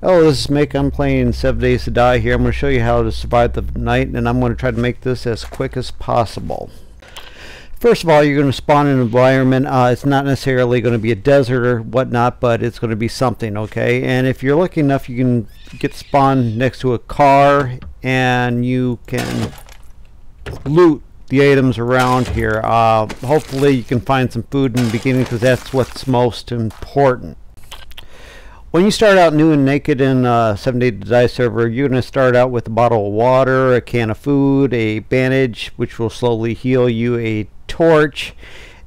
Hello, this is Mick. I'm playing 7 Days to Die here. I'm going to show you how to survive the night, and I'm going to try to make this as quick as possible. First of all, you're going to spawn in an environment. It's not necessarily going to be a desert or whatnot, but it's going to be something, okay? And if you're lucky enough, you can get spawned next to a car, and you can loot the items around here. Hopefully you can find some food in the beginning, because that's what's most important. When you start out new and naked in 7 Days to Die server, you're going to start out with a bottle of water, a can of food, a bandage which will slowly heal you, a torch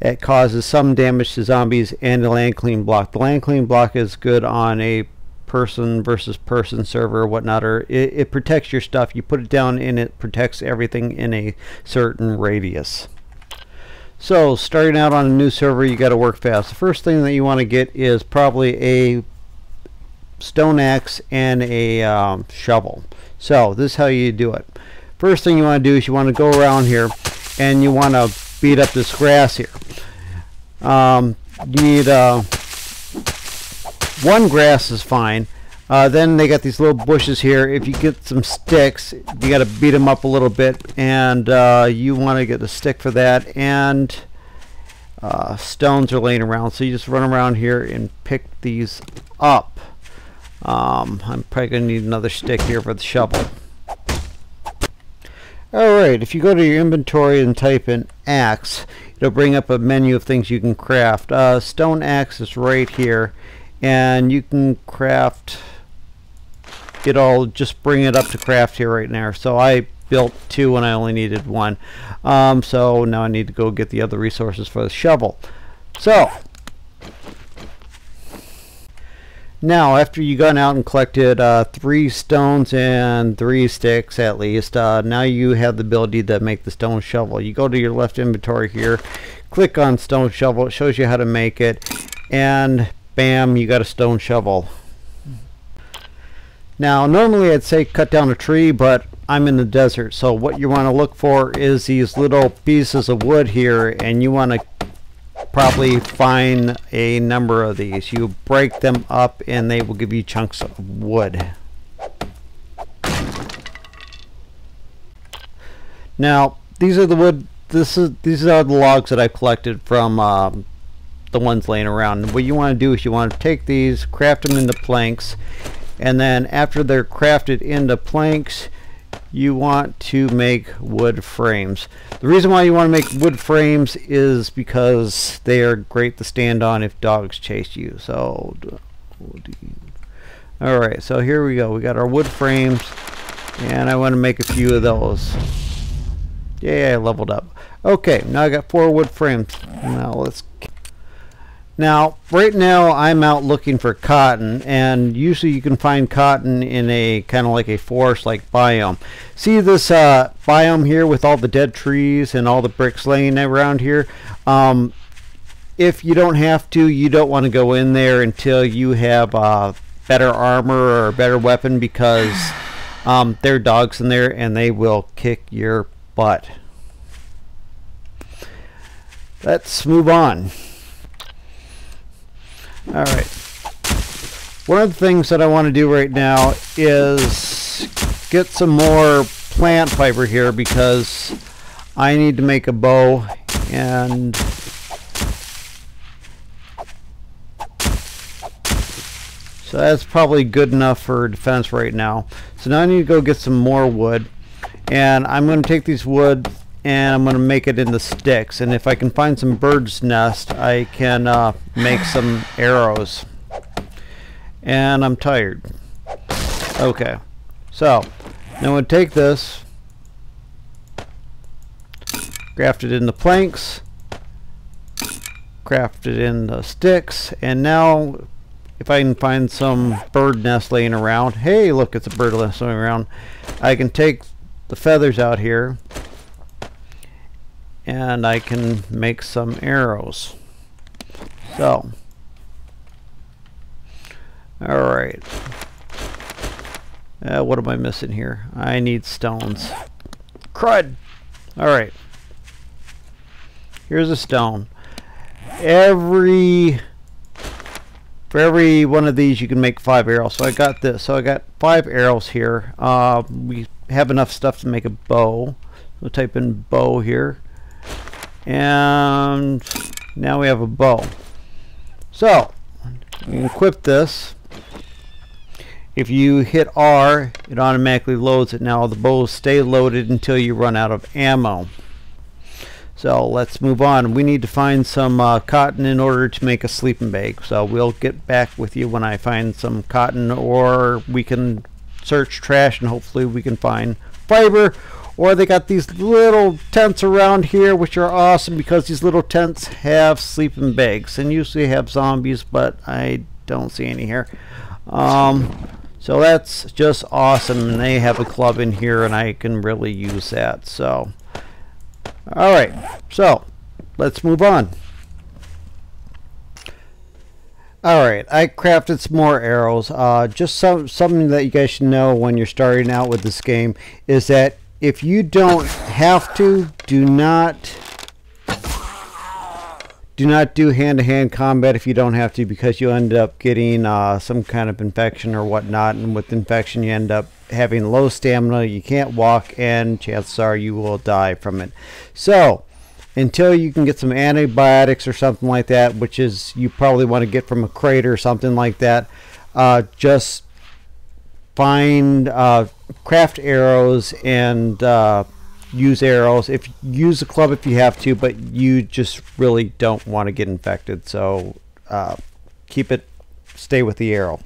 that causes some damage to zombies, and a land clean block. The land clean block is good on a person versus person server or whatnot, or it protects your stuff. You put it down and it protects everything in a certain radius. So starting out on a new server, you got to work fast. The first thing that you want to get is probably a stone axe and a shovel. So this is how you do it. First thing you want to do is you want to go around here and you want to beat up this grass here. You need one grass is fine. Then they got these little bushes here. If you get some sticks, you got to beat them up a little bit, and you want to get a stick for that, and stones are laying around, so you just run around here and pick these up. I'm probably going to need another stick here for the shovel. Alright, if you go to your inventory and type in axe, it'll bring up a menu of things you can craft. Stone axe is right here, and you can craft it all. Just bring it up to craft here right now. So I built 2 and I only needed 1. So now I need to go get the other resources for the shovel. So now, after you've gone out and collected 3 stones and 3 sticks at least, now you have the ability to make the stone shovel. You go to your left inventory here, click on stone shovel, it shows you how to make it, and bam, you got a stone shovel. Now, normally I'd say cut down a tree, but I'm in the desert, so what you want to look for is these little pieces of wood here, and you want to probably find a number of these. You break them up and they will give you chunks of wood. Now these are the wood, these are the logs that I collected from the ones laying around. And what you want to do is you want to take these, craft them into planks, and then after they're crafted into planks, you want to make wood frames. The reason why you want to make wood frames is because they are great to stand on if dogs chase you. So alright, so here we go. We got our wood frames, and I want to make a few of those. Yeah, I leveled up. Okay, now I got 4 wood frames. Now, right now I'm out looking for cotton, and usually you can find cotton in a kind of like a forest-like biome. See this biome here with all the dead trees and all the bricks laying around here? If you don't have to, you don't want to go in there until you have better armor or a better weapon, because there are dogs in there and they will kick your butt. Let's move on. Alright, one of the things that I want to do right now is get some more plant fiber here, because I need to make a bow, and so that's probably good enough for defense right now. So now I need to go get some more wood, and I'm going to take these wood and I'm going to make it into sticks, and if I can find some bird's nest, I can make some arrows. And I'm tired. Okay, so now I'm going to take this, craft it into planks, craft it into sticks, and now if I can find some bird nest laying around, hey look, it's a bird nest laying around, I can take the feathers out here and I can make some arrows. So alright, what am I missing here? I need stones. Crud! Alright, here's a stone. For For every one of these you can make 5 arrows. So I got this. So I got 5 arrows here. We have enough stuff to make a bow. We'll type in bow here. And now we have a bow. So you can equip this. If you hit R, it automatically loads it. Now the bows stay loaded until you run out of ammo. So let's move on. We need to find some cotton in order to make a sleeping bag. So we'll get back with you when I find some cotton, or we can search trash and hopefully we can find fiber. Or they got these little tents around here which are awesome because these little tents have sleeping bags, and usually have zombies, but I don't see any here. So that's just awesome, and they have a club in here and I can really use that. So alright, so let's move on. Alright, I crafted some more arrows. Just something that you guys should know when you're starting out with this game is that if you don't have to, do not do hand-to-hand combat if you don't have to, because you end up getting some kind of infection or whatnot, and with infection you end up having low stamina, you can't walk, and chances are you will die from it. So until you can get some antibiotics or something like that, which is you probably want to get from a crate or something like that, just find craft arrows and use arrows. If use a club if you have to, but you just really don't want to get infected. So stay with the arrow.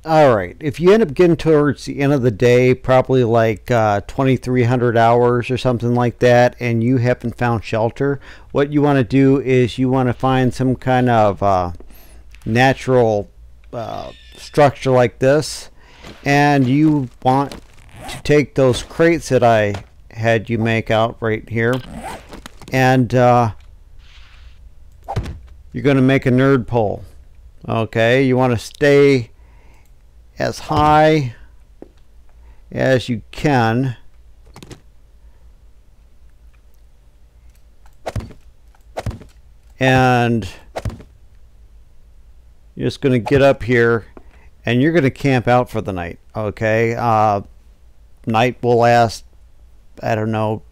Alright, if you end up getting towards the end of the day, probably like 2,300 hours or something like that, and you haven't found shelter, what you want to do is you want to find some kind of natural structure like this, and you want to take those crates that I had you make out right here, and you're going to make a nerd pole. Okay, you want to stay as high as you can, and you're just going to get up here and you're going to camp out for the night. Okay, night will last, I don't know,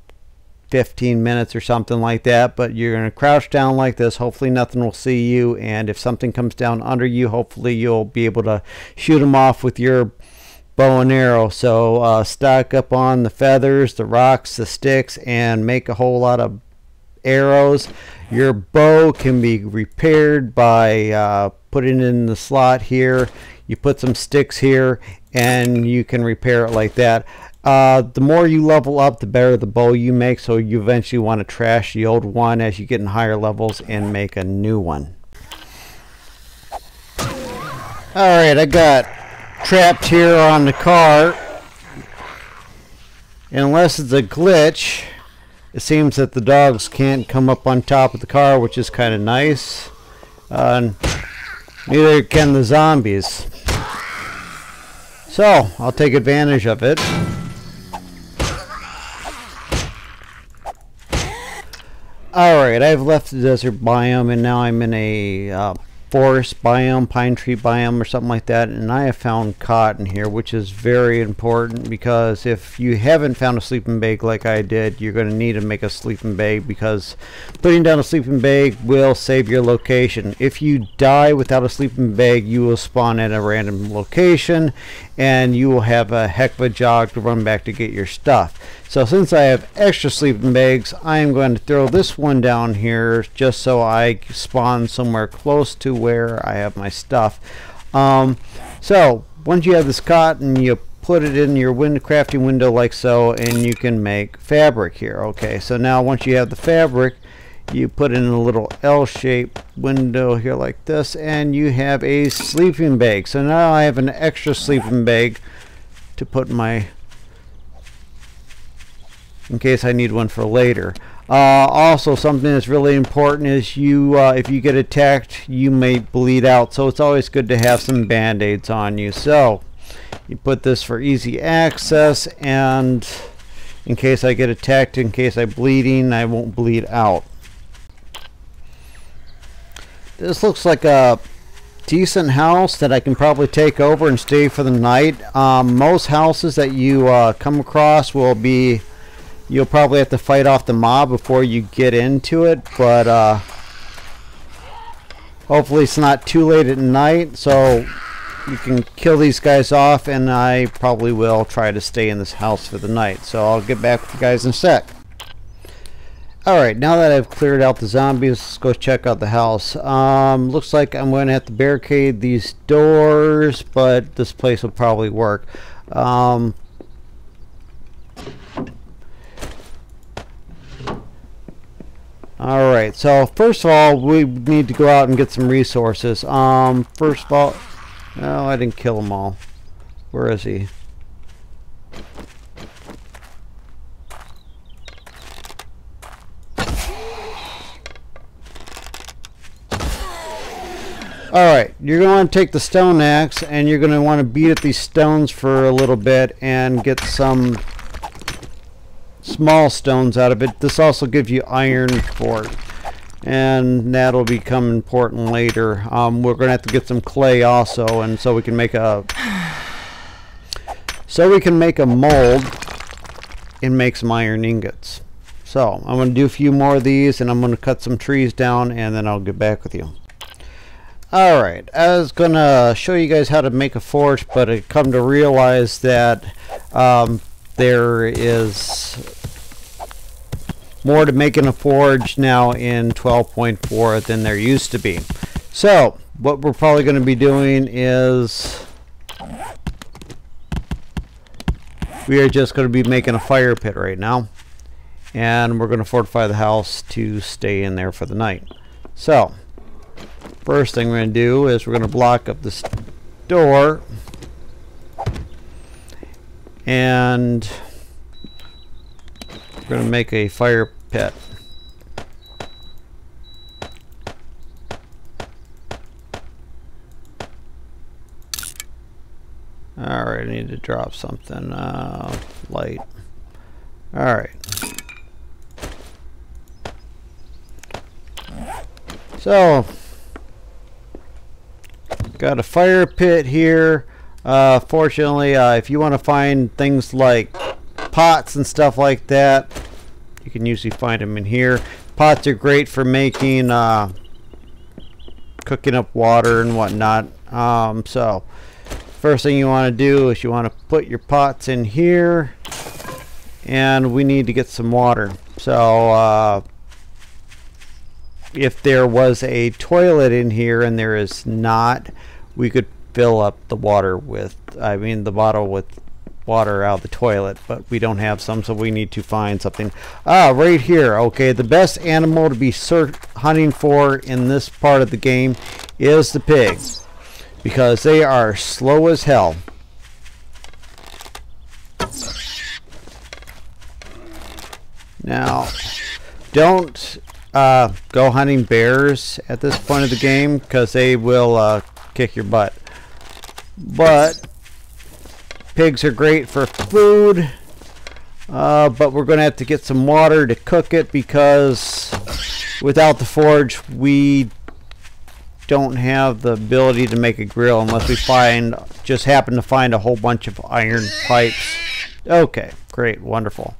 15 minutes or something like that, but you're going to crouch down like this. Hopefully nothing will see you, and if something comes down under you, hopefully you'll be able to shoot them off with your bow and arrow. So stock up on the feathers, the rocks, the sticks, and make a whole lot of arrows. Your bow can be repaired by putting it in the slot here. You put some sticks here and you can repair it like that. The more you level up, the better the bow you make, so you eventually want to trash the old one as you get in higher levels and make a new one. Alright, I got trapped here on the car. And unless it's a glitch, it seems that the dogs can't come up on top of the car, which is kind of nice. Neither can the zombies. So I'll take advantage of it. Alright, I've left the desert biome and now I'm in a forest biome, pine tree biome or something like that, and I have found cotton here, which is very important, because if you haven't found a sleeping bag like I did, you're going to need to make a sleeping bag, because putting down a sleeping bag will save your location. If you die without a sleeping bag, you will spawn at a random location and you will have a heck of a jog to run back to get your stuff. So since I have extra sleeping bags, I am going to throw this one down here just so I spawn somewhere close to where I have my stuff. So once you have this cotton, you put it in your crafting window like so, and you can make fabric here. Okay, so now once you have the fabric, you put it in a little L-shaped window here like this, and you have a sleeping bag. So now I have an extra sleeping bag to put my, in case I need one for later. Also, something that's really important is if you get attacked, you may bleed out, so it's always good to have some band-aids on you. So you put this for easy access, and in case I get attacked, in case I'm bleeding, I won't bleed out. this looks like a decent house that I can probably take over and stay for the night. Most houses that you come across will be, you'll probably have to fight off the mob before you get into it, but hopefully it's not too late at night so you can kill these guys off, and I probably will try to stay in this house for the night. So I'll get back with you guys in a sec. Alright, now that I've cleared out the zombies, let's go check out the house. Looks like I'm going to have to barricade these doors, but this place will probably work. Alright, so first of all, we need to go out and get some resources. First of all, no, I didn't kill them all. Where is he? Alright, you're going to want to take the stone axe and you're going to want to beat at these stones for a little bit and get some small stones out of it. This also gives you iron for it, and that'll become important later. We're going to have to get some clay also, and so we can make a mold and make some iron ingots. So I'm going to do a few more of these, and I'm going to cut some trees down, and then I'll get back with you. Alright, I was going to show you guys how to make a forge, but I come to realize that there is more to making a forge now in 12.4 than there used to be. So what we're probably going to be doing is we are just going to be making a fire pit right now, and we're going to fortify the house to stay in there for the night. So first thing we're going to do is we're going to block up this door, and we're going to make a fire pit. Alright, I need to drop something. Light. Alright. So got a fire pit here. Fortunately, if you want to find things like pots and stuff like that, you can usually find them in here. Pots are great for making cooking up water and whatnot. So first thing you want to do is you want to put your pots in here, and we need to get some water. So if there was a toilet in here, and there is not, we could fill up the water with, the bottle with water out of the toilet, but we don't have some, so we need to find something. Right here. Okay, the best animal to be hunting for in this part of the game is the pigs, because they are slow as hell. Now, don't go hunting bears at this point of the game, because they will kick your butt. But pigs are great for food, but we're going to have to get some water to cook it, because without the forge we don't have the ability to make a grill unless we just happen to find a whole bunch of iron pipes. Okay, great, wonderful.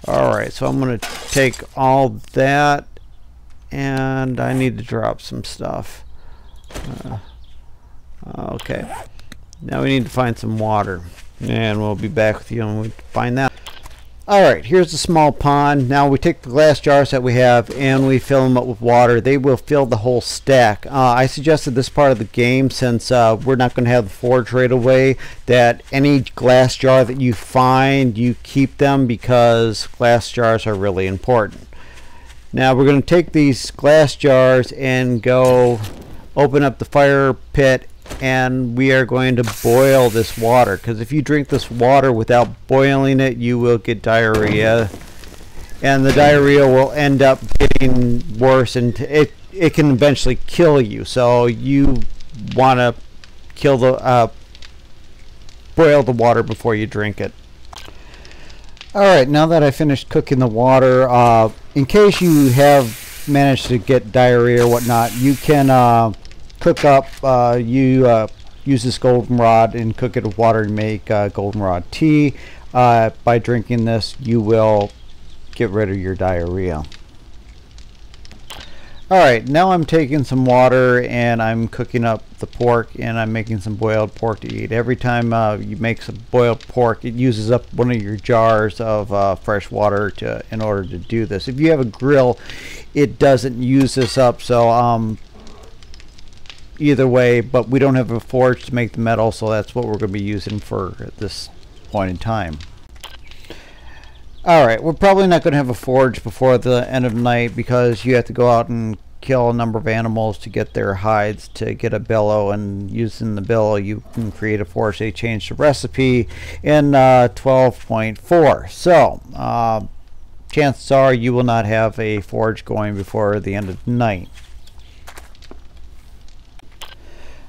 Alright, so I'm going to take all that, and I need to drop some stuff. Okay, now we need to find some water, and we'll be back with you when we find that. Alright, here's a small pond. Now we take the glass jars that we have and we fill them up with water. They will fill the whole stack. I suggested this part of the game, since we're not going to have the forge right away, that any glass jar that you find, you keep them, because glass jars are really important. Now we're going to take these glass jars and go open up the fire pit, and we are going to boil this water, because if you drink this water without boiling it, you will get diarrhea, and the diarrhea will end up getting worse, and it can eventually kill you. So you want to boil the water before you drink it. Alright, now that I finished cooking the water, in case you have manage to get diarrhea or whatnot, you can cook up, use this goldenrod and cook it with water and make goldenrod tea. By drinking this, you will get rid of your diarrhea. Alright, now I'm taking some water and I'm cooking up the pork, and I'm making some boiled pork to eat. Every time you make some boiled pork, it uses up one of your jars of fresh water in order to do this. If you have a grill, it doesn't use this up, so either way, but we don't have a forge to make the metal, so that's what we're going to be using for at this point in time. Alright, we're probably not going to have a forge before the end of the night, because you have to go out and kill a number of animals to get their hides to get a billow, and using the billow you can create a forge. They changed the recipe in 12.4, so chances are you will not have a forge going before the end of the night.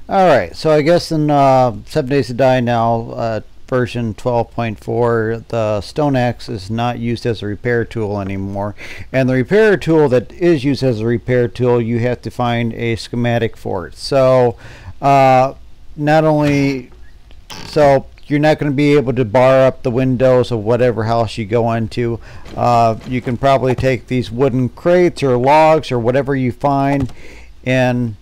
Alright, so I guess in 7 Days to Die now, version 12.4, the stone axe is not used as a repair tool anymore, and the repair tool that is used as a repair tool, you have to find a schematic for it. So not only so you're not going to be able to bar up the windows of whatever house you go into, you can probably take these wooden crates or logs or whatever you find and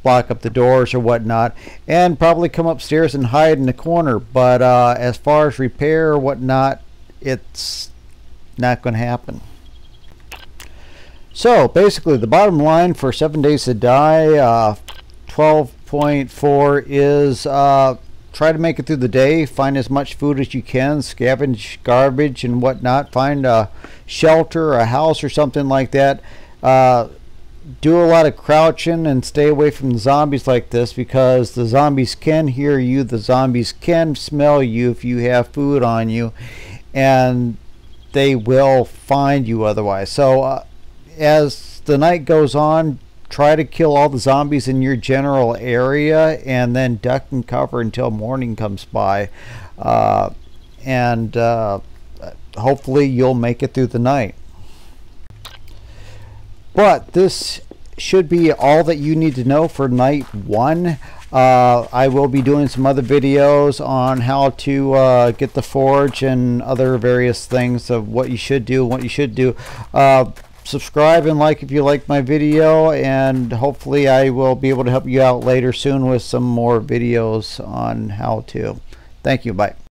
block up the doors or whatnot, and probably come upstairs and hide in the corner. But as far as repair or whatnot, it's not going to happen. So basically the bottom line for 7 Days to Die 12.4 is try to make it through the day, find as much food as you can, scavenge garbage and whatnot, find a shelter, a house or something like that. Do a lot of crouching and stay away from zombies like this, because the zombies can hear you, the zombies can smell you if you have food on you, and they will find you otherwise. So as the night goes on, try to kill all the zombies in your general area, and then duck and cover until morning comes by, and hopefully you'll make it through the night. But this should be all that you need to know for night 1. I will be doing some other videos on how to get the forge and other various things of what you should do and what you should do. Subscribe and like if you like my video, and hopefully I will be able to help you out later soon with some more videos on how to. Thank you. Bye.